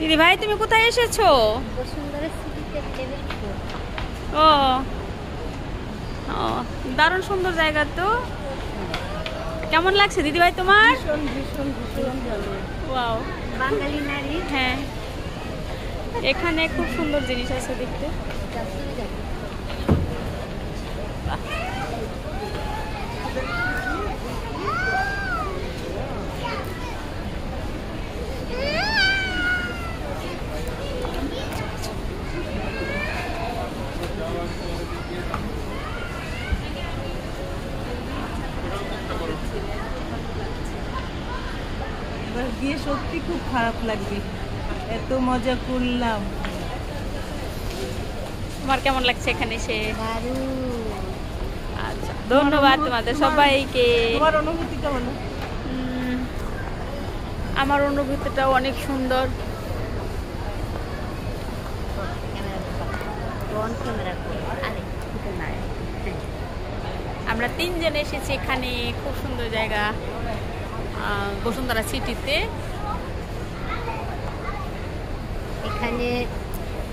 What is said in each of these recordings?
দিদি ভাই তুমি কোথায় এসেছো? ও ও দারুণ সুন্দর জায়গা তো। কেমন লাগছে দিদি ভাই তোমার? ওয়াও, বাঙালি নারী। হ্যাঁ, এখানে খুব সুন্দর জিনিস আছে দেখতে। গিয়ে সত্যি খুব খারাপ লাগবে, এত মজা করলাম। তোমার কেমন লাগছে এখানে এসে? দারুণ। আচ্ছা, ধন্যবাদ তোমাদের সবাইকে। তোমার অনুভূতিটা বলো। আমার অনুভূতিটাও অনেক সুন্দর। আমরা তিনজন এসেছি এখানে, খুব সুন্দর জায়গা বসুন্ধরা সিটিতে। এখানে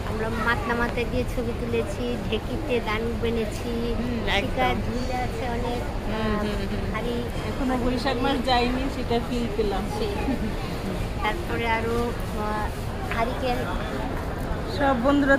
আমরা মাতনামাতে দিয়ে ছবি তুলেছি, ঢেকিতে দান বেনেছি, ঝুলে আছে অনেক হাড়ি। এখনো বৈশাখ মাস যায়নি, সেটা ফিল পেলাম। তারপরে আরো হারিকেন। সব বন্ধুরা